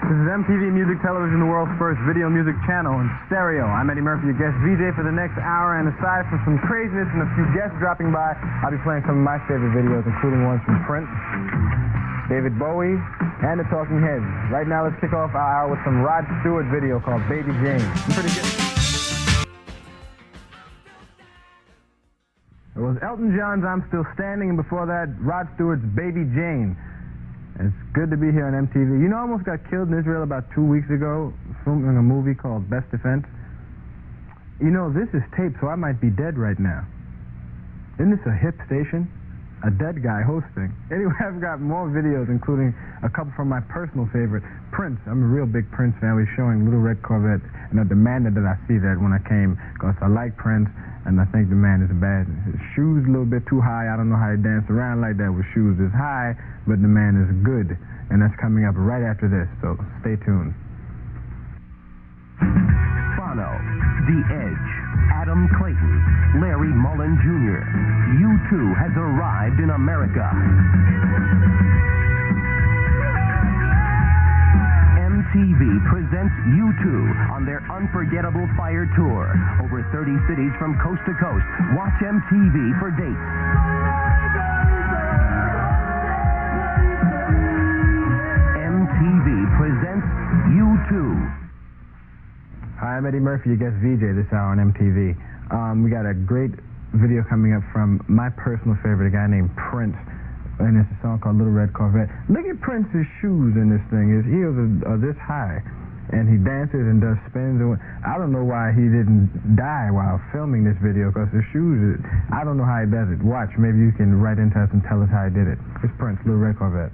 This is MTV Music Television, the world's first video music channel in stereo. I'm Eddie Murphy, your guest VJ for the next hour, and aside from some craziness and a few guests dropping by, I'll be playing some of my favorite videos, including ones from Prince, David Bowie, and the Talking Heads. Right now, let's kick off our hour with some Rod Stewart video called Baby Jane. Pretty good. It was Elton John's I'm Still Standing, and before that, Rod Stewart's Baby Jane. It's good to be here on MTV. You know, I almost got killed in Israel about 2 weeks ago filming a movie called Best Defense. You know, this is taped, so I might be dead right now. Isn't this a hip station? A dead guy hosting. Anyway, I've got more videos, including a couple from my personal favorite, Prince. I'm a real big Prince fan. We're showing Little Red Corvette, and I demanded that I see that when I came, because I like Prince, and I think the man is bad. His shoes a little bit too high. I don't know how he danced around like that with shoes this high, but the man is good, and that's coming up right after this, so stay tuned. Bono, The Edge, Adam Clayton, Larry Mullen Jr. U2 has arrived in America. MTV presents U2 on their Unforgettable Fire Tour. Over 30 cities from coast to coast. Watch MTV for dates. MTV presents U2. Hi, I'm Eddie Murphy, your guest VJ this hour on MTV. We got a great video coming up from my personal favorite, a guy named Prince, and it's a song called Little Red Corvette. Look at Prince's shoes in this thing. His heels are this high, and he dances and does spins. And I don't know why he didn't die while filming this video, because his shoes, I don't know how he does it. Watch, maybe you can write into us and tell us how he did it. It's Prince, Little Red Corvette.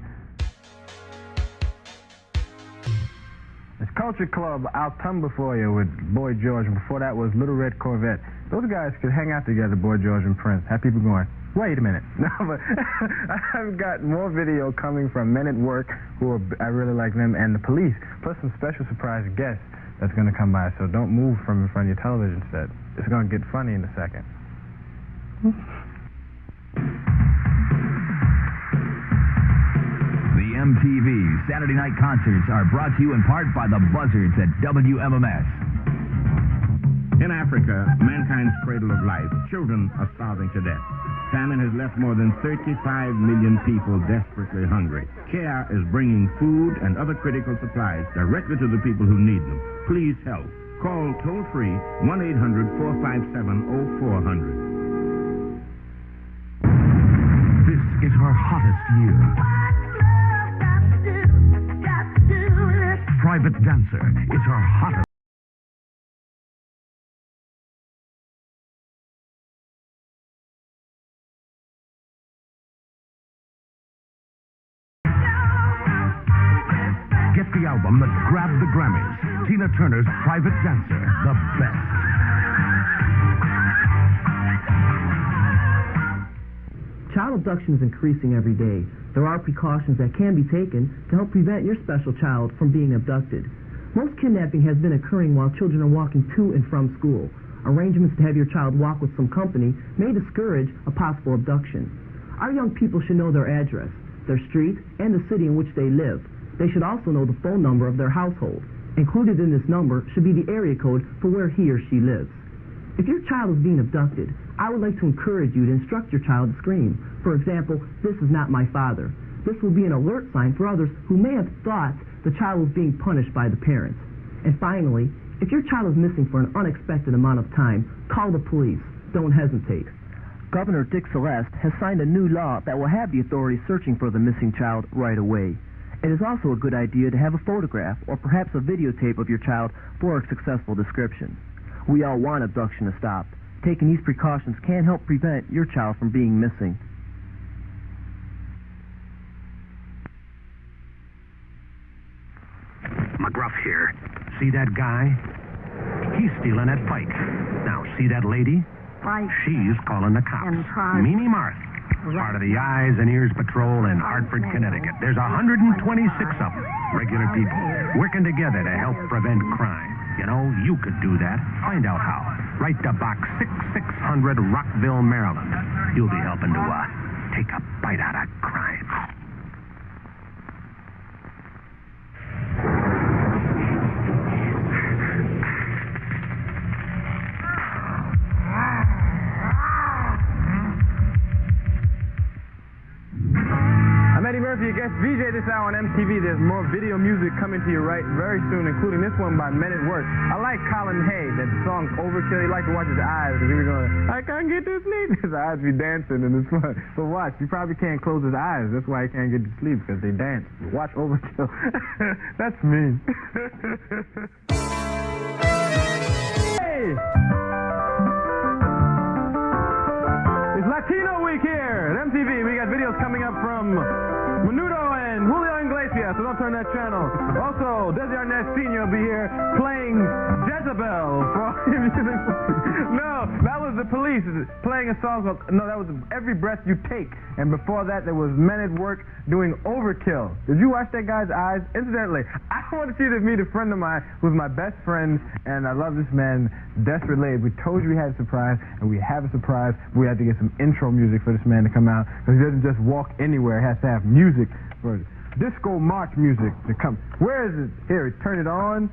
It's Culture Club, I'll Tumble For You with Boy George, and before that was Little Red Corvette. Those guys could hang out together, Boy George and Prince. Have people going, wait a minute. No, but I've got more video coming from Men at Work, I really like them, and the police, plus some special surprise guests that's going to come by, so don't move from in front of your television set. It's going to get funny in a second. The MTV Saturday Night Concerts are brought to you in part by the Buzzards at WMMS. In Africa, mankind's cradle of life, children are starving to death. Famine has left more than 35 million people desperately hungry. CARE is bringing food and other critical supplies directly to the people who need them. Please help. Call toll-free 1-800-457-0400. This is her hottest year. Private Dancer is her hottest. Get the album that grabbed the Grammys. Tina Turner's Private Dancer, the best. Child abduction is increasing every day. There are precautions that can be taken to help prevent your special child from being abducted. Most kidnapping has been occurring while children are walking to and from school. Arrangements to have your child walk with some company may discourage a possible abduction. Our young people should know their address, their street, and the city in which they live. They should also know the phone number of their household. Included in this number should be the area code for where he or she lives. If your child is being abducted, I would like to encourage you to instruct your child to scream. For example, "This is not my father." This will be an alert sign for others who may have thought the child was being punished by the parents. And finally, if your child is missing for an unexpected amount of time, call the police. Don't hesitate. Governor Dick Celeste has signed a new law that will have the authorities searching for the missing child right away. It is also a good idea to have a photograph or perhaps a videotape of your child for a successful description. We all want abduction to stop. Taking these precautions can help prevent your child from being missing. McGruff here. See that guy? He's stealing at Pike. Now, see that lady? Right. She's calling the cops. And Prague. Mimi Marth. Part of the Eyes and Ears Patrol in Hartford, Connecticut. There's 126 of them. Regular people. Working together to help prevent crime. You know, you could do that. Find out how. Write to Box 6600, Rockville, Maryland. You'll be helping to take a bite out of crime. VJ this hour on MTV. There's more video music coming to you very soon, including this one by Men at Work. I like Colin Hay. That song's Overkill. He likes to watch his eyes because he was going, I can't get to sleep. His eyes be dancing and it's fun. But watch, he probably can't close his eyes. That's why he can't get to sleep, because they dance. Watch Overkill. That's mean. Hey! It's Latino Week here at MTV. We got videos coming up from Menudo and Julio Iglesias, so don't turn that channel. Also, Desi Arnaz Sr. will be here playing Jezebel for music. No, that was the Police playing a song called, no, that was Every Breath You Take. And before that, there was Men at Work doing Overkill. Did you watch that guy's eyes? Incidentally, I wanted you to meet a friend of mine who's my best friend, and I love this man, Desperate Lave. We told you we had a surprise, and we have a surprise. We had to get some intro music for this man to come out, because he doesn't just walk anywhere. He has to have music for disco march music to come. Where is it? Here, turn it on.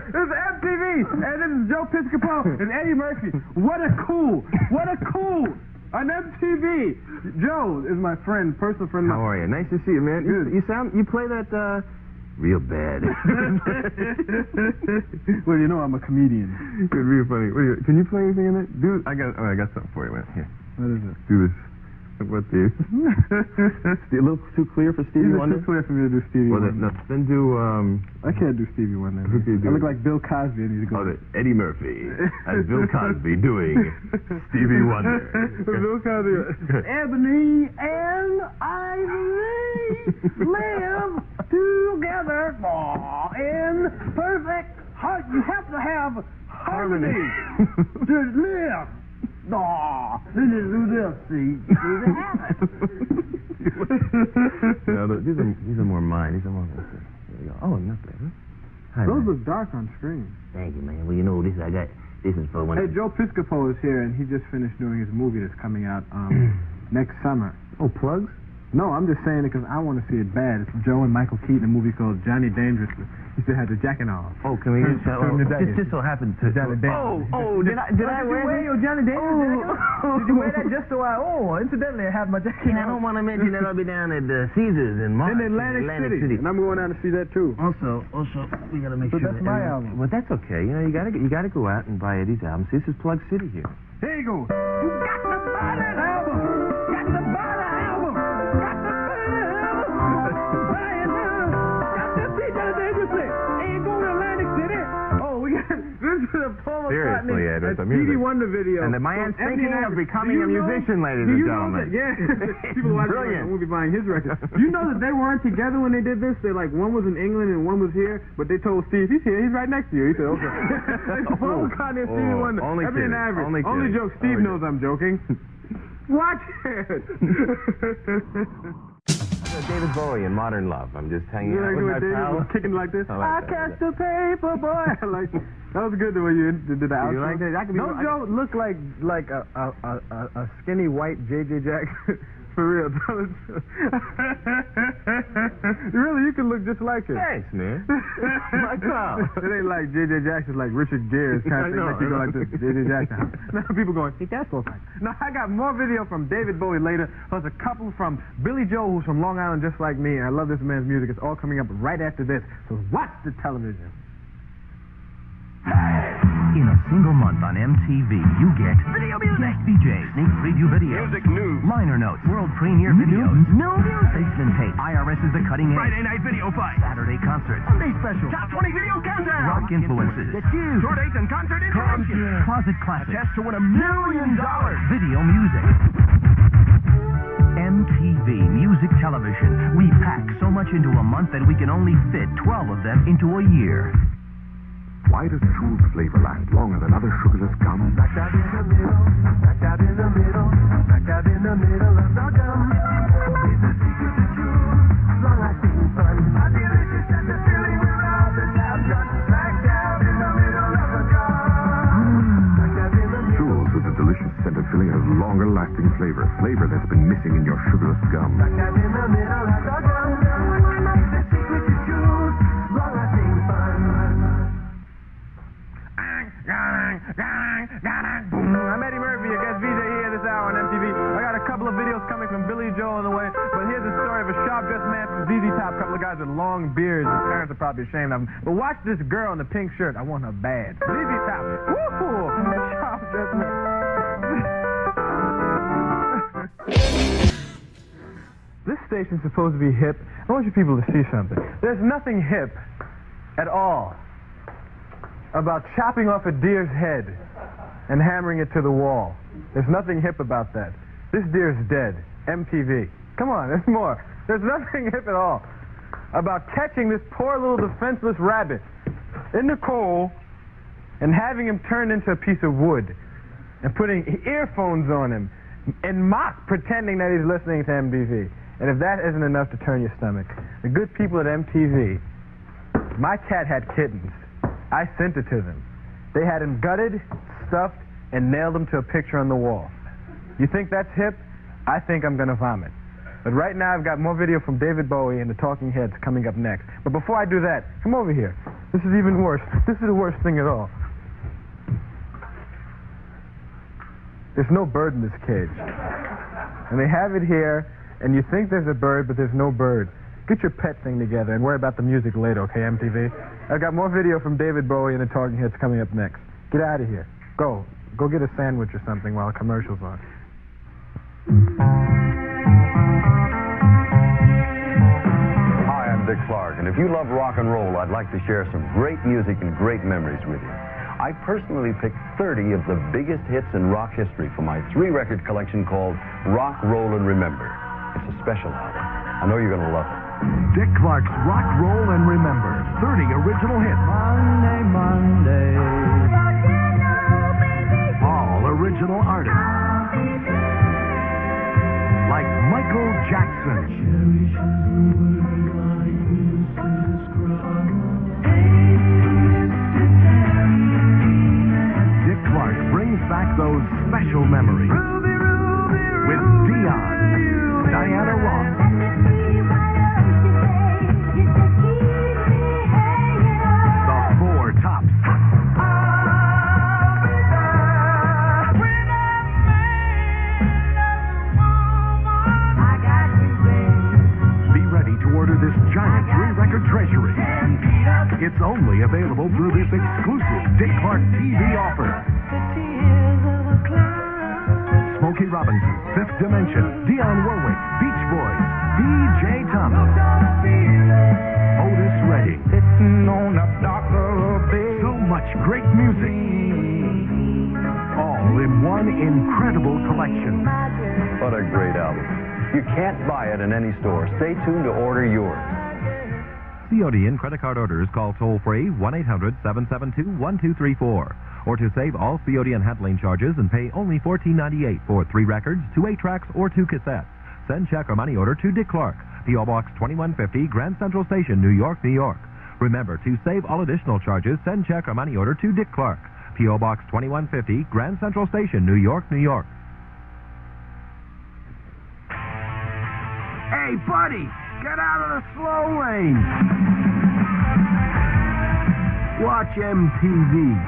This is MTV, and this is Joe Piscopo and Eddie Murphy. What a cool on MTV. Joe is my friend, personal friend. How are you? Nice to see you, man. You play that real bad. Well, you know I'm a comedian. It's real funny. Can you play anything in it? I got something for you, man. Here. What is it? Do this. What do? A little too clear for Stevie Wonder? Too clear for me to do Stevie Wonder. No, then do, I can't do Stevie Wonder. Who can you do? I look like Bill Cosby. I need to go. Eddie Murphy as Bill Cosby doing Stevie Wonder. Bill Cosby. Ebony and Ivory live together in perfect heart. You have to have harmony to live. No, this is who they'll see. These are more mine. These are more. There we go. Oh, not bad. Huh? Hi, those man. look dark on screen. Thank you, man. Well, you know, this is for when. Hey, Joe Piscopo is here, and he just finished doing his movie that's coming out next summer. Oh, plugs? No, I'm just saying it because I want to see it bad. It's Joe and Michael Keaton, a movie called Johnny Dangerous. He still had the jacket on. Oh, can we get that? Just so happened to. Johnny Dangerous. Did I wear your Johnny Dangerous jacket? Did you wear that just so incidentally, I have my jacket on. I don't want to mention that I'll be down at Caesars in March. In Atlantic City. And I'm going down to see that too. Also, we got to make sure. That's my album. Well, that's okay. You know, you got to go out and buy Eddie's album. See, this is Plug City here. Here you go. You got to buy that album. Got to buy the album. Got to buy the album. Buy it now. Got to see Johnny Dangerous play. Ain't going to Atlantic City. Oh, we got this is a Paul McCartney, Ed, it's a Stevie Wonder video. And the man's thinking of becoming a musician, ladies and gentlemen. Yeah, people watching the movie buying his record. You know that they weren't together when they did this? They one was in England and one was here, but they told Steve, he's here, he's right next to you. He said, okay. Paul McCartney and Stevie Wonder. Ebony and Average. Only joke. Steve knows I'm joking. Watch it. David Bowie in Modern Love. I'm just hanging out with my pal. Kicking like this. I catch the paper, boy. That was good the way you did the outro. You like that? Don't Joe look like a skinny white J.J. Jackson? For real. Really, you can look just like him. Thanks, man. My pal. It ain't like J.J. Jackson, like Richard Gere's kind of thing. Like you go like this, J.J. Jackson. Now people going, hey, that's so nice. Now I got more video from David Bowie later, plus a couple from Billy Joel, who's from Long Island just like me, and I love this man's music. It's all coming up right after this, so watch the television. Hey! In a single month on MTV, you get video music, guest DJs, sneak preview videos, Music news. liner notes, world premiere videos, new music, basement tape, IRS is the cutting edge, Friday night video fight. Saturday concerts, Sunday special. Top 20 video countdown. rock influences, Tour dates and concert information. closet classics, Chance to win $1 million. video music. MTV Music Television. We pack so much into a month that we can only fit 12 of them into a year. Why does Jules flavor last longer than other sugarless gum? Smack dab in the middle, smack dab in the middle, smack dab in the middle of the gum. It's the secret to Jules, long-lasting fun. A delicious and the filling without the tab nut. Smack dab in the middle of the gum. Smack dab in the middle. Jules with the delicious scent of filling has longer lasting flavor. Flavor that's been missing in your sugarless gum. Smack dab in the middle of the gum. It's the secret to Jules, long-lasting fun. I'm Eddie Murphy, your guest VJ here this hour on MTV. I got a couple of videos coming from Billy Joel on the way, but here's a story of a sharp-dressed man from ZZ Top, a couple of guys with long beards. His parents are probably ashamed of him. But watch this girl in the pink shirt. I want her bad. ZZ Top. Woo! Sharp-dressed man. This station's supposed to be hip. I want you people to see something. There's nothing hip at all about chopping off a deer's head and hammering it to the wall. There's nothing hip about that. This deer's dead. MTV. Come on, there's more. There's nothing hip at all about catching this poor little defenseless rabbit in the coal and having him turned into a piece of wood and putting earphones on him and pretending that he's listening to MTV. And if that isn't enough to turn your stomach, the good people at MTV, my cat had kittens. I sent it to them. They had him gutted, stuffed, and nailed him to a picture on the wall. You think that's hip? I think I'm going to vomit. But right now I've got more video from David Bowie and the Talking Heads coming up next. But before I do that, come over here. This is even worse. This is the worst thing at all. There's no bird in this cage. And they have it here, and you think there's a bird, but there's no bird. Get your pet thing together and worry about the music later, okay, MTV? I've got more video from David Bowie and the Talking Heads coming up next. Get out of here. Go get a sandwich or something while the commercial's on. Hi, I'm Dick Clark, and if you love rock and roll, I'd like to share some great music and great memories with you. I personally picked 30 of the biggest hits in rock history for my 3-record collection called Rock, Roll, and Remember. It's a special album. I know you're going to love it. Dick Clark's Rock, Roll, and Remember. 30 original hits. Monday, Monday. All original artists. Like Michael Jackson. Dick Clark brings back those special memories. With Dion, Diana Ross, the Four Tops, be ready to order this giant 3-record treasury. It's only available through this exclusive Dick Clark TV offer. Smokey Robinson, Fifth Dimension, Dionne Warwick, Beach Boys, B.J. Thomas, Otis Redding. So much great music. All in one incredible collection. What a great album. You can't buy it in any store. Stay tuned to order yours. COD and credit card orders, call toll-free 1-800-772-1234. Or to save all COD and handling charges and pay only $14.98 for 3 records, 2 8-tracks, or 2 cassettes. Send check or money order to Dick Clark, P.O. Box 2150, Grand Central Station, New York, New York. Remember, to save all additional charges, send check or money order to Dick Clark, P.O. Box 2150, Grand Central Station, New York, New York. Hey, buddy, get out of the slow lane. Watch MTV.